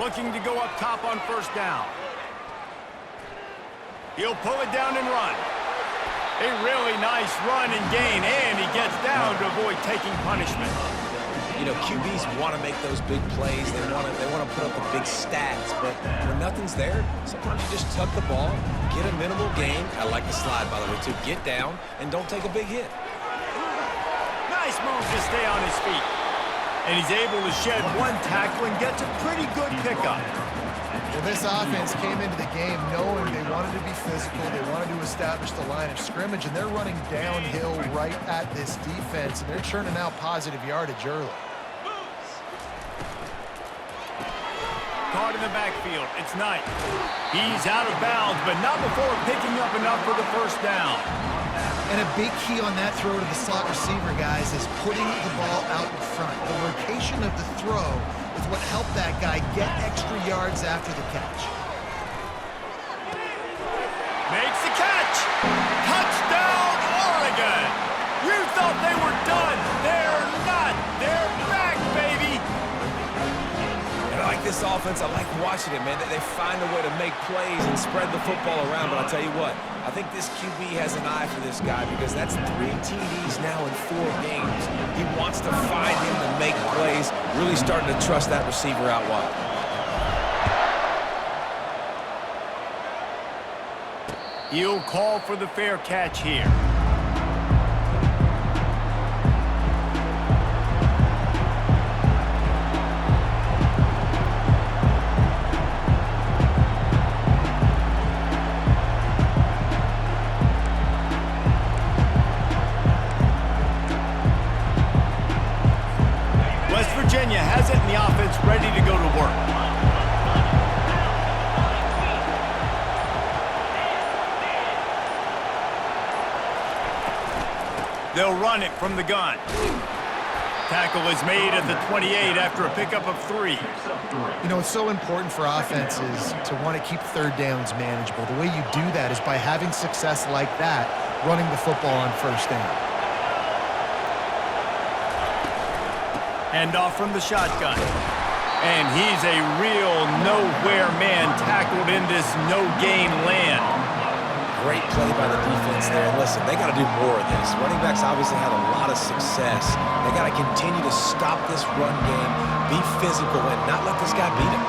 Looking to go up top on first down. He'll pull it down and run. A really nice run and gain, and he gets down to avoid taking punishment. You know, QBs want to make those big plays. They want to put up the big stats. But when nothing's there, sometimes you just tuck the ball, get a minimal gain. I like the slide, by the way, too. Get down and don't take a big hit. Nice move to stay on his feet. And he's able to shed one tackle and gets a pretty good pickup. Well, this offense came into the game knowing they wanted to be physical, they wanted to establish the line of scrimmage, and they're running downhill right at this defense, and they're churning out positive yardage early. Caught in the backfield. It's Knight. He's out of bounds, but not before picking up enough for the first down. And a big key on that throw to the slot receiver, guys, is putting the ball out in front. The location of the throw is what helped that guy get extra yards after the catch. Makes the catch. Touchdown, Oregon. You thought they were done. They're not. They're back, baby. And I like this offense. I like watching it, man. They find a way to make plays and spread the football around. But I'll tell you what, I think this QB has an eye for this guy because that's 3 TDs now in 4 games. He wants to find him to make plays, really starting to trust that receiver out wide. He'll call for the fair catch here. Virginia has it, and the offense ready to go to work. They'll run it from the gun. Tackle is made at the 28 after a pickup of 3. You know, it's so important for offenses to want to keep third downs manageable. The way you do that is by having success like that, running the football on first down. Hand off from the shotgun. And he's a real nowhere man tackled in this no-gain land. Great play by the defense there. And listen, they got to do more of this. Running backs obviously had a lot of success. They got to continue to stop this run game, be physical, and not let this guy beat him.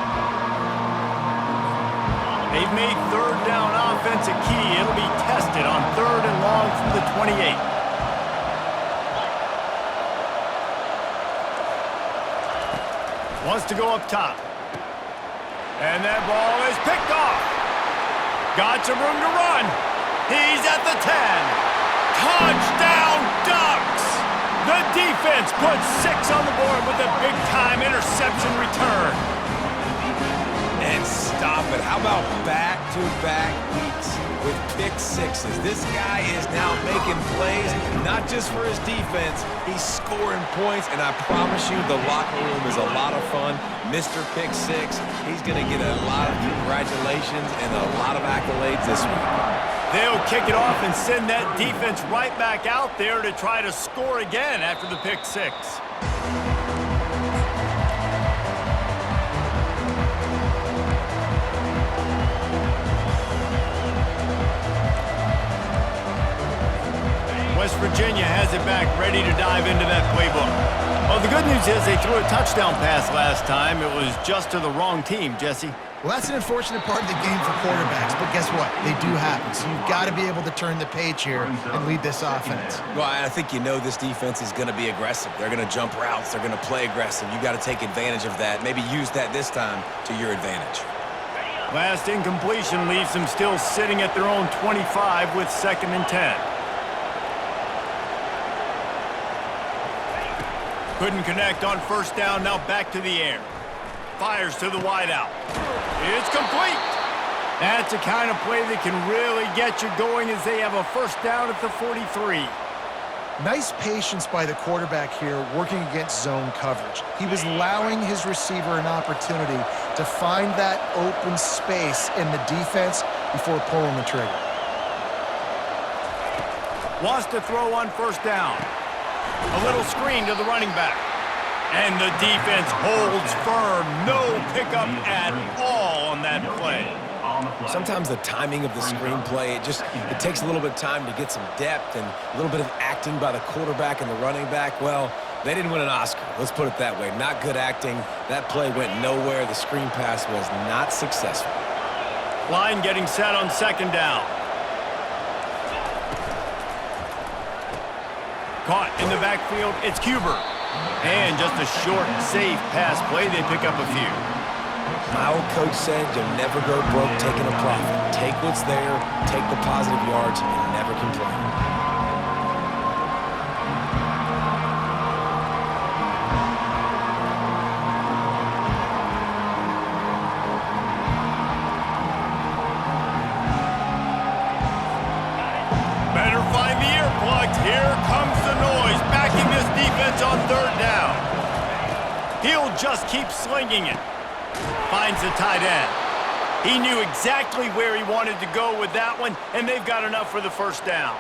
They've made third down offense a key. It'll be tested on 3rd and long from the 28. Wants to go up top. And that ball is picked off. Got some room to run. He's at the 10. Touchdown, Ducks! The defense puts 6 on the board with a big-time interception return. And stop it. How about back-to-back weeks with pick 6s? This guy is now making plays, not just for his defense. He's scoring points, and I promise you the locker room is a lot of fun. Mr. Pick 6, he's going to get a lot of congratulations and a lot of accolades this week. They'll kick it off and send that defense right back out there to try to score again after the pick 6. West Virginia has it back, ready to dive into that playbook. Well, the good news is they threw a touchdown pass last time. It was just to the wrong team, Jesse. Well, that's an unfortunate part of the game for quarterbacks, but guess what? They do happen, so you've got to be able to turn the page here and lead this offense. Well, I think you know this defense is going to be aggressive. They're going to jump routes. They're going to play aggressive. You got to take advantage of that. Maybe use that this time to your advantage. Last incompletion leaves them still sitting at their own 25 with 2nd and 10. Couldn't connect on first down, now back to the air. Fires to the wideout. It's complete. That's the kind of play that can really get you going as they have a first down at the 43. Nice patience by the quarterback here working against zone coverage. He was allowing his receiver an opportunity to find that open space in the defense before pulling the trigger. Wants to throw on first down. A little screen to the running back. And the defense holds firm. No pickup at all on that play. Sometimes the timing of the screenplay, it takes a little bit of time to get some depth and a little bit of acting by the quarterback and the running back. Well, they didn't win an Oscar. Let's put it that way. Not good acting. That play went nowhere. The screen pass was not successful. Line getting set on second down. Caught in the backfield, it's Cuber. And just a short, safe pass play, they pick up a few. My old coach said you'll never go broke taking a profit. Take what's there, take the positive yards, and never complain. Better find the earplugs. Here comes the noise, backing this defense on third down. He'll just keep slinging it. Finds the tight end. He knew exactly where he wanted to go with that one, and they've got enough for the first down.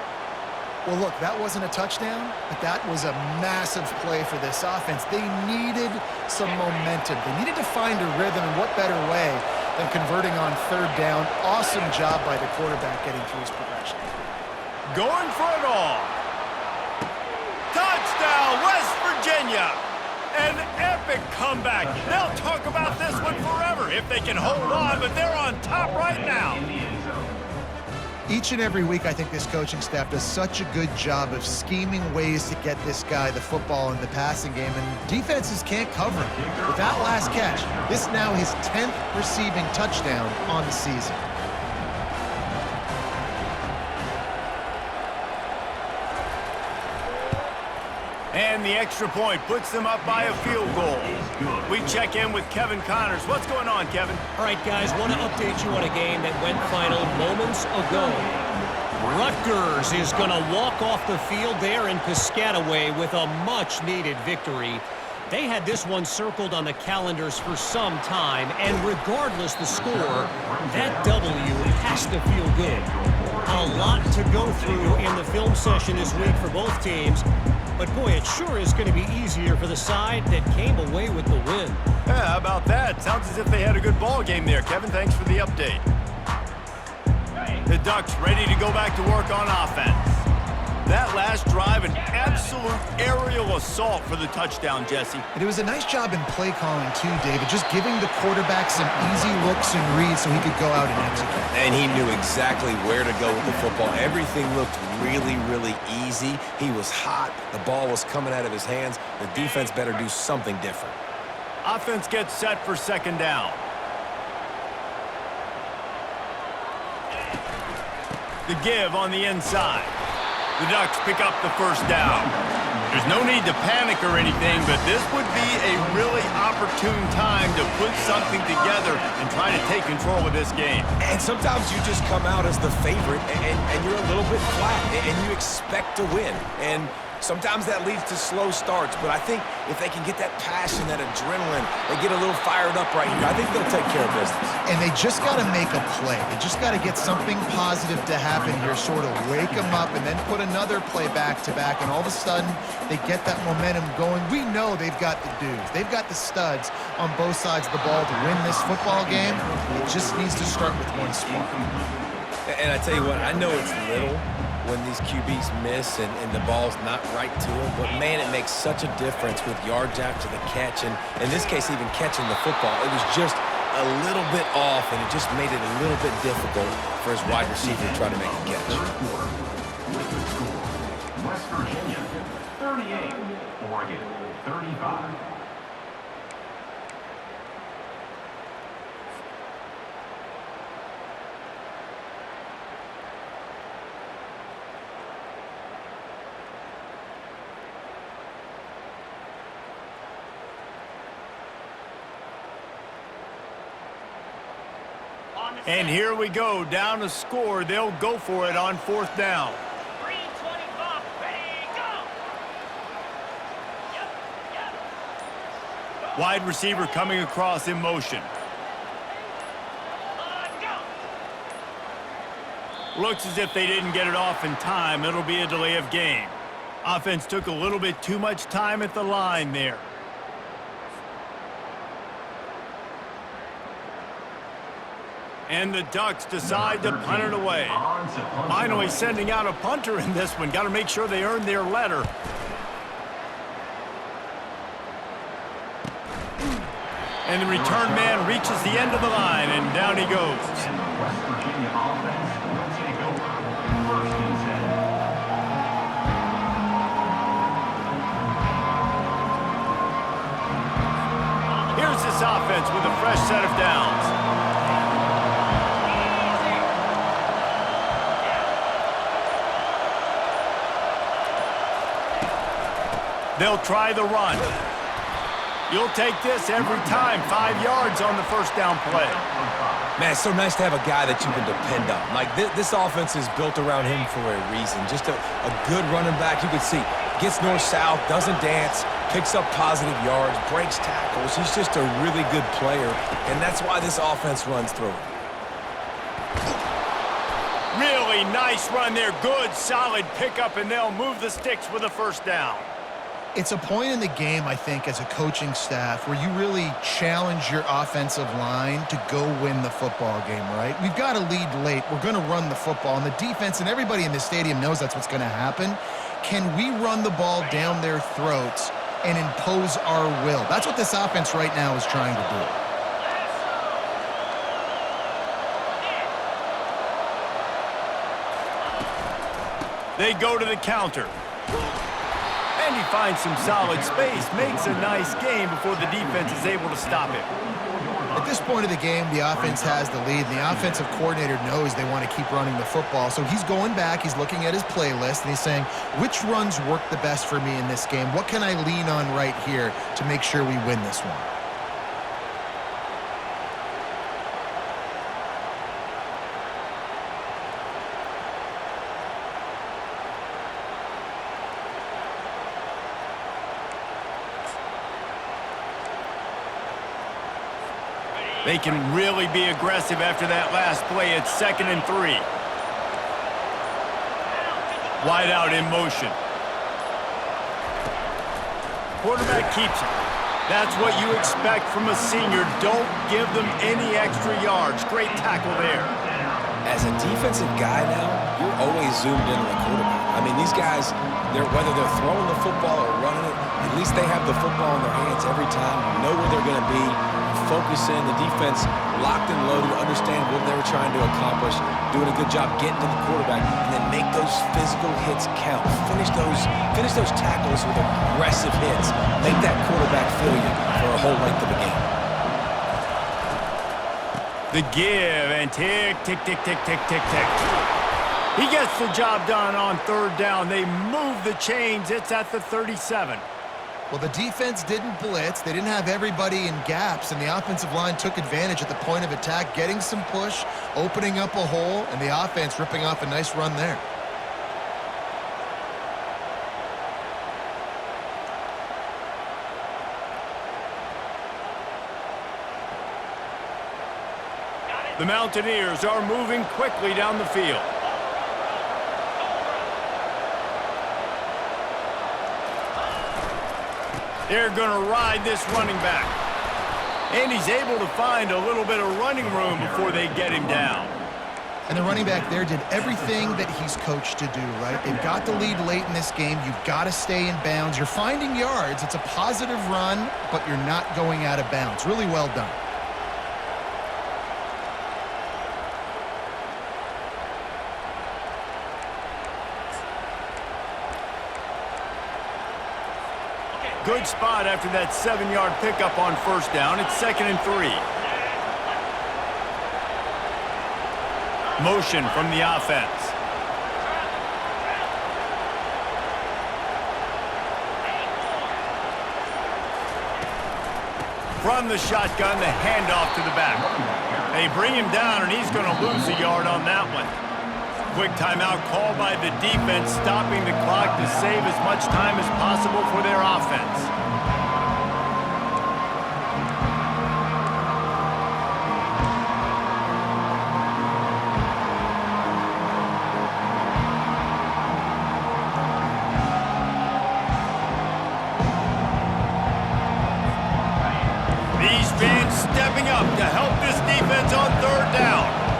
Well, look, that wasn't a touchdown, but that was a massive play for this offense. They needed some momentum. They needed to find a rhythm, and what better way than converting on third down. Awesome job by the quarterback getting through his progression. Going for it all. Touchdown, West Virginia. An epic comeback. They'll talk about this one forever if they can hold on, but they're on top right now. Each and every week, I think this coaching staff does such a good job of scheming ways to get this guy the football in the passing game, and defenses can't cover him. With that last catch, this is now his 10th receiving touchdown on the season. And the extra point puts them up by a field goal. We check in with Kevin Connors. What's going on, Kevin? All right, guys, want to update you on a game that went final moments ago. Rutgers is going to walk off the field there in Piscataway with a much-needed victory. They had this one circled on the calendars for some time, and regardless the score, that W has to feel good. A lot to go through in the film session this week for both teams. But boy, it sure is going to be easier for the side that came away with the win. Yeah, how about that? Sounds as if they had a good ball game there, Kevin. Thanks for the update. The Ducks ready to go back to work on offense. That last drive, an absolute aerial assault for the touchdown, Jesse. And it was a nice job in play calling too, David, just giving the quarterback some easy looks and reads so he could go out and execute. And he knew exactly where to go with the football. Everything looked really, really easy. He was hot. The ball was coming out of his hands. The defense better do something different. Offense gets set for second down. The give on the inside. The Ducks pick up the first down. There's no need to panic or anything, but this would be a really opportune time to put something together and try to take control of this game. And sometimes you just come out as the favorite, and you're a little bit flat, and you expect to win. And sometimes that leads to slow starts, but I think if they can get that passion, that adrenaline, they get a little fired up right here, I think they'll take care of business. And they just got to make a play. They just got to get something positive to happen here, sort of wake them up, and then put another play back-to-back, and all of a sudden, they get that momentum going. We know they've got the dudes. They've got the studs on both sides of the ball to win this football game. It just needs to start with one spark. And I tell you what, I know it's little when these QBs miss and the ball's not right to them, but man, it makes such a difference with yards after the catch, and in this case, even catching the football. It was just a little bit off, and it just made it a little bit difficult for his wide receiver to try to make a catch. West Virginia, 38, Oregon, 35. And here we go, down to score. They'll go for it on fourth down. 3:25, ready, go! Wide receiver coming across in motion. Looks as if they didn't get it off in time. It'll be a delay of game. Offense took a little bit too much time at the line there. And the Ducks decide to punt it away. Finally sending out a punter in this one. Got to make sure they earn their letter. And the return man reaches the end of the line, and down he goes. West Virginia offense will take over. First and 10. Here's this offense with a fresh set of downs. They'll try the run. You'll take this every time. 5 yards on the first down play. Man, it's so nice to have a guy that you can depend on. Like, this offense is built around him for a reason. Just a good running back. You can see, gets north-south, doesn't dance, picks up positive yards, breaks tackles. He's just a really good player, and that's why this offense runs through him. Really nice run there. Good, solid pickup, and they'll move the sticks with a first down. It's a point in the game, I think, as a coaching staff where you really challenge your offensive line to go win the football game, right? We've got to lead late. We're going to run the football. And the defense and everybody in this stadium knows that's what's going to happen. Can we run the ball down their throats and impose our will? That's what this offense right now is trying to do. They go to the counter. And he finds some solid space, makes a nice game before the defense is able to stop him. At this point of the game, the offense has the lead, and the offensive coordinator knows they want to keep running the football. So he's going back, he's looking at his playlist, and he's saying, which runs work the best for me in this game? What can I lean on right here to make sure we win this one? They can really be aggressive after that last play. It's 2nd and 3. Wide out in motion. Quarterback keeps it. That's what you expect from a senior. Don't give them any extra yards. Great tackle there. As a defensive guy now, you're always zoomed in on the quarterback. I mean, these guys, whether they're throwing the football or running it, at least they have the football in their hands every time. You know where they're going to be. Focus in, the defense locked and loaded, understand what they were trying to accomplish, doing a good job getting to the quarterback, and then make those physical hits count. Finish those tackles with aggressive hits. Make that quarterback feel you for a whole length of the game. The give, and tick, tick, tick, tick, tick, tick, tick. He gets the job done on 3rd down. They move the chains. It's at the 37. Well, the defense didn't blitz. They didn't have everybody in gaps, and the offensive line took advantage at the point of attack, getting some push, opening up a hole, and the offense ripping off a nice run there. The Mountaineers are moving quickly down the field. They're going to ride this running back. And he's able to find a little bit of running room before they get him down. And the running back there did everything that he's coached to do, right? They've got the lead late in this game. You've got to stay in bounds. You're finding yards. It's a positive run, but you're not going out of bounds. Really well done. Good spot after that 7-yard pickup on 1st down. It's 2nd and 3. Motion from the offense. From the shotgun, the handoff to the back. They bring him down, and he's going to lose a yard on that one. Quick timeout called by the defense, stopping the clock to save as much time as possible for their offense. These fans stepping up to help this defense on 3rd down.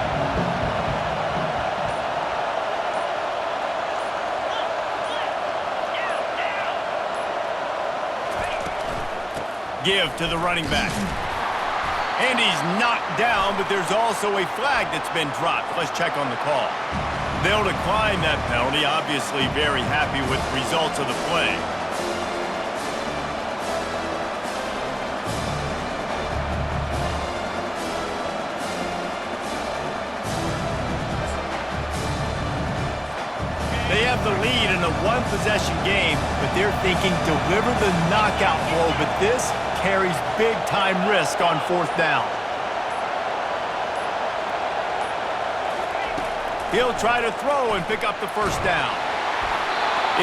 Give to the running back. And he's knocked down, but there's also a flag that's been dropped. Let's check on the call. They'll decline that penalty, obviously very happy with the results of the play. They have the lead in a one-possession game, but they're thinking deliver the knockout blow, but this carries big-time risk on 4th down. He'll try to throw and pick up the 1st down.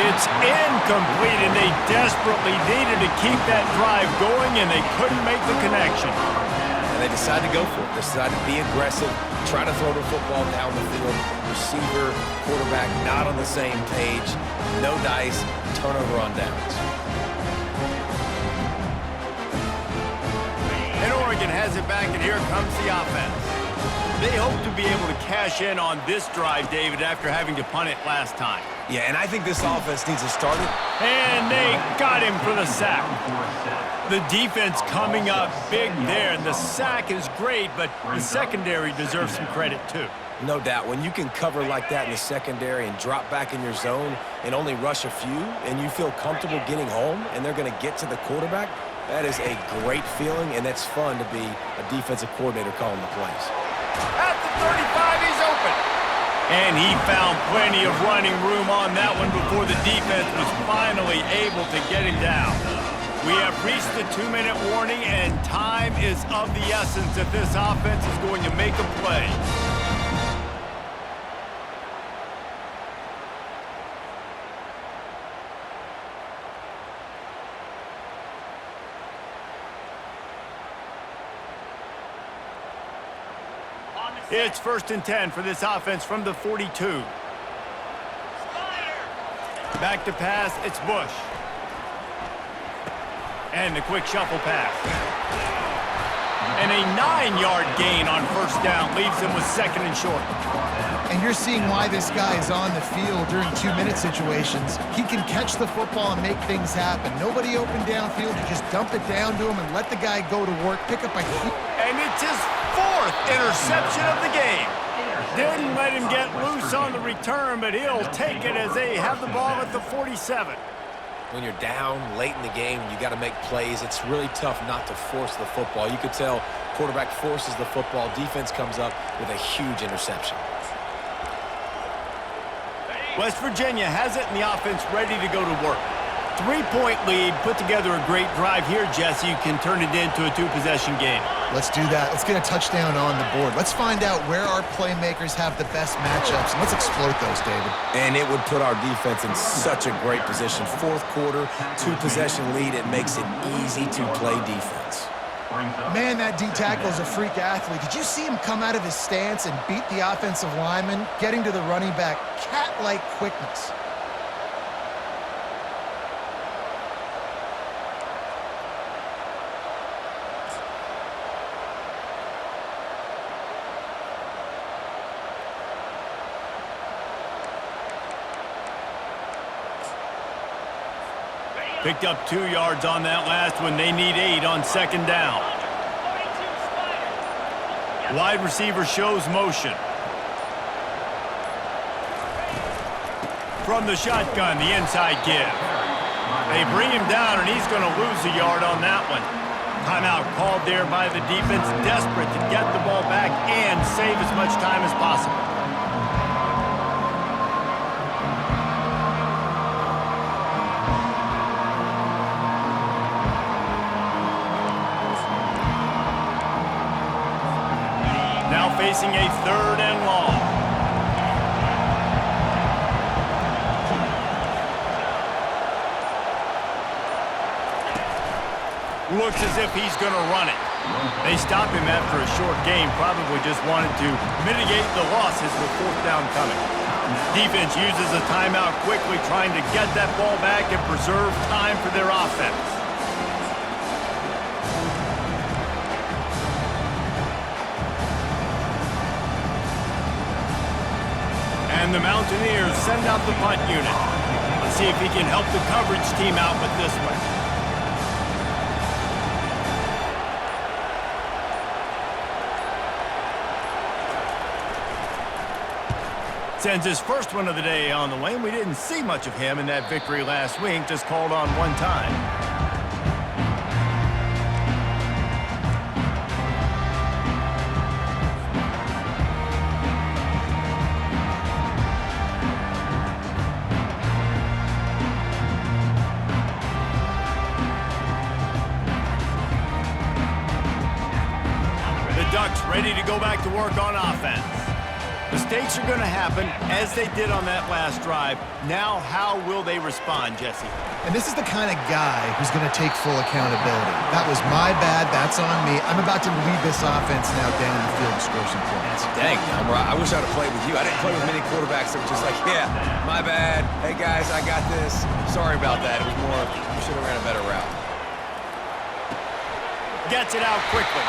It's incomplete, and they desperately needed to keep that drive going, and they couldn't make the connection. And they decided to go for it. They decided to be aggressive, try to throw the football down the field. Receiver, quarterback not on the same page. No dice, turnover on downs. And Oregon has it back, and here comes the offense. They hope to be able to cash in on this drive, David, after having to punt it last time. Yeah, and I think this offense needs to start it. And they got him for the sack. The defense coming up big there, and the sack is great, but the secondary deserves some credit too. No doubt. When you can cover like that in the secondary and drop back in your zone and only rush a few, and you feel comfortable getting home, and they're going to get to the quarterback, that is a great feeling, and that's fun to be a defensive coordinator calling the plays. At the 35, he's open. And he found plenty of running room on that one before the defense was finally able to get him down. We have reached the 2-minute warning, and time is of the essence if this offense is going to make a play. It's 1st and 10 for this offense from the 42. Back to pass, it's Bush. And the quick shuffle pass. And a 9-yard gain on 1st down leaves them with 2nd and short. And you're seeing why this guy is on the field during 2-minute situations. He can catch the football and make things happen. Nobody open downfield. You just dump it down to him and let the guy go to work, pick up a... And it's his 4th interception of the game. Didn't let him get loose on the return, but he'll take it as they have the ball at the 47. When you're down late in the game, you got to make plays. It's really tough not to force the football. You could tell quarterback forces the football. Defense comes up with a huge interception. West Virginia has it, and the offense ready to go to work. 3-point lead, put together a great drive here, Jesse. You can turn it into a 2-possession game. Let's do that. Let's get a touchdown on the board. Let's find out where our playmakers have the best matchups, and let's exploit those, David. And it would put our defense in such a great position. 4th quarter, 2-possession lead. It makes it easy to play defense. Man, that D-tackle is a freak athlete. Did you see him come out of his stance and beat the offensive lineman, getting to the running back? Cat-like quickness. Picked up 2 yards on that last one. They need 8 on 2nd down. Wide receiver shows motion. From the shotgun, the inside give. They bring him down, and he's going to lose a yard on that one. Timeout called there by the defense, desperate to get the ball back and save as much time as possible. Now facing a 3rd and long. Looks as if he's going to run it. They stop him after a short game, probably just wanted to mitigate the losses with 4th down coming. Defense uses a timeout quickly, trying to get that ball back and preserve time for their offense. And the Mountaineers send out the punt unit. Let's see if he can help the coverage team out with this one. Sends his first one of the day on the way. We didn't see much of him in that victory last week, just called on one time. The Ducks ready to go back to work on offense. Mistakes are going to happen, as they did on that last drive. Now, how will they respond, Jesse? And this is the kind of guy who's going to take full accountability. That was my bad. That's on me. I'm about to lead this offense now down the field and score some points. Dang, Elmer, I wish I'd have played with you. I didn't play with many quarterbacks that were just like, yeah, my bad. Hey, guys, I got this. Sorry about that. It was more, we should have ran a better route. Gets it out quickly.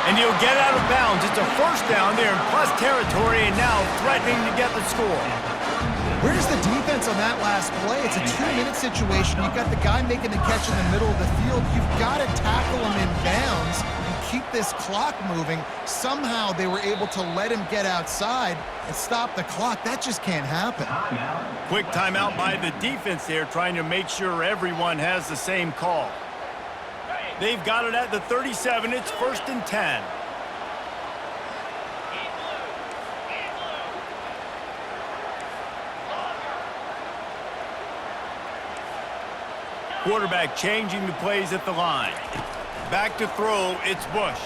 And he'll get out of bounds. It's a first down there in plus territory, and now threatening to get the score. Where's the defense on that last play? It's a 2-minute situation. You've got the guy making the catch in the middle of the field. You've got to tackle him in bounds and keep this clock moving. Somehow they were able to let him get outside and stop the clock. That just can't happen. Quick timeout by the defense there, trying to make sure everyone has the same call. They've got it at the 37. It's 1st and 10. Quarterback changing the plays at the line. Back to throw, it's Bush.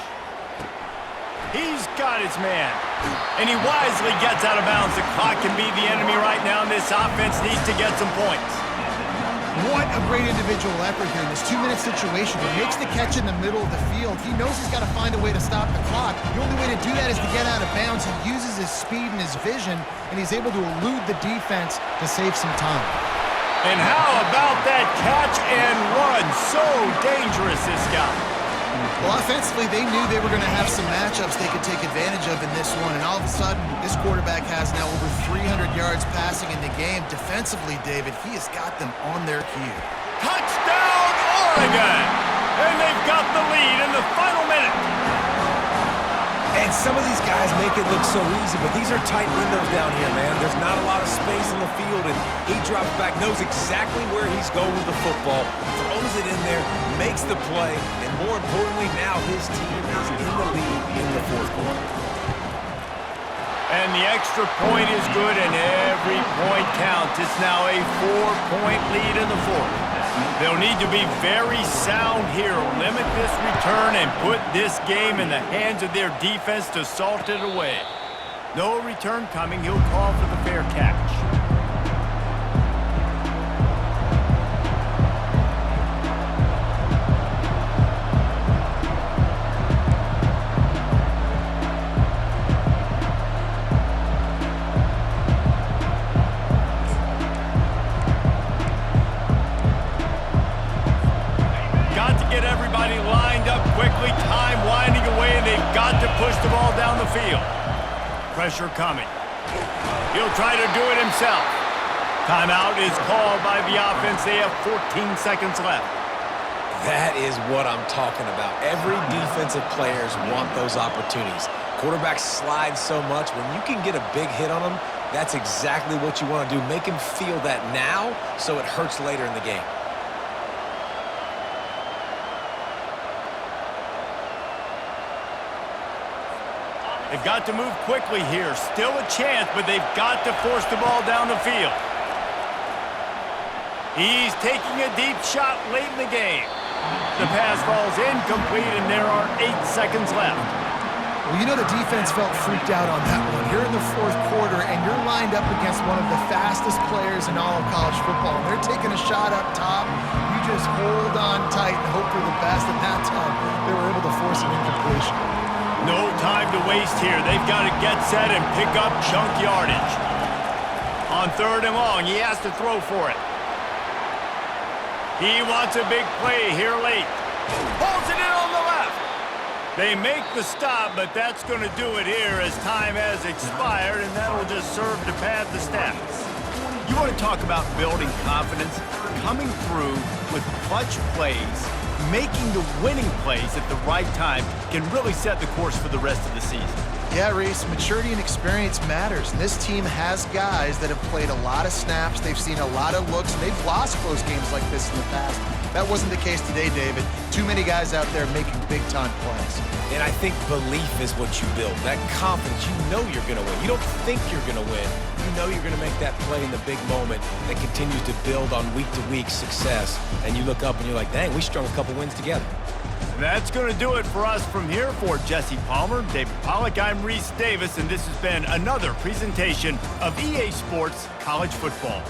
He's got his man. And he wisely gets out of bounds. The clock can be the enemy right now, and this offense needs to get some points. What a great individual effort here in this 2-minute situation. He makes the catch in the middle of the field. He knows he's got to find a way to stop the clock. The only way to do that is to get out of bounds. He uses his speed and his vision, and he's able to elude the defense to save some time. And how about that catch and run? So dangerous, this guy. Well, offensively, they knew they were going to have some matchups they could take advantage of in this one, and all of a sudden, this quarterback has now over 300 yards passing in the game. Defensively, David, he has got them on their cue. Touchdown, Oregon! And they've got the lead in the final minute. And some of these guys make it look so easy, but these are tight windows down here, man. There's not a lot of space in the field, and he drops back, knows exactly where he's going with the football, throws it in there, makes the play, and more importantly, now his team is in the lead in the fourth quarter. And the extra point is good, and every point counts. It's now a 4-point lead in the fourth. They'll need to be very sound here, limit this return, and put this game in the hands of their defense to salt it away. No return coming. He'll call for the fair catch. Quickly, time winding away, and they've got to push the ball down the field. Pressure coming. He'll try to do it himself. Timeout is called by the offense. They have 14 seconds left. That is what I'm talking about. Every defensive players want those opportunities. Quarterbacks slide so much. When you can get a big hit on them, that's exactly what you want to do. Make him feel that now so it hurts later in the game. They've got to move quickly here. Still a chance, but they've got to force the ball down the field. He's taking a deep shot late in the game. The pass falls incomplete, and there are 8 seconds left. Well, you know the defense felt freaked out on that one. You're in the fourth quarter, and you're lined up against one of the fastest players in all of college football. And they're taking a shot up top. You just hold on tight and hope for the best. And that time, they were able to force an incompletion. No time to waste here. They've got to get set and pick up chunk yardage. On 3rd and long, he has to throw for it. He wants a big play here late. Pulls it in on the left. They make the stop, but that's going to do it here as time has expired, and that'll just serve to pad the stats. You want to talk about building confidence? Coming through with clutch plays, making the winning plays at the right time can really set the course for the rest of the season. Yeah, Reese, maturity and experience matters. And this team has guys that have played a lot of snaps. They've seen a lot of looks, and they've lost close games like this in the past. That wasn't the case today, David. Too many guys out there making big-time plays. And I think belief is what you build. That confidence, you know you're going to win. You don't think you're going to win. You know you're going to make that play in the big moment that continues to build on week-to-week success. And you look up and you're like, dang, we strung a couple wins together. That's going to do it for us from here. For Jesse Palmer, David Pollack, I'm Reese Davis, and this has been another presentation of EA Sports College Football.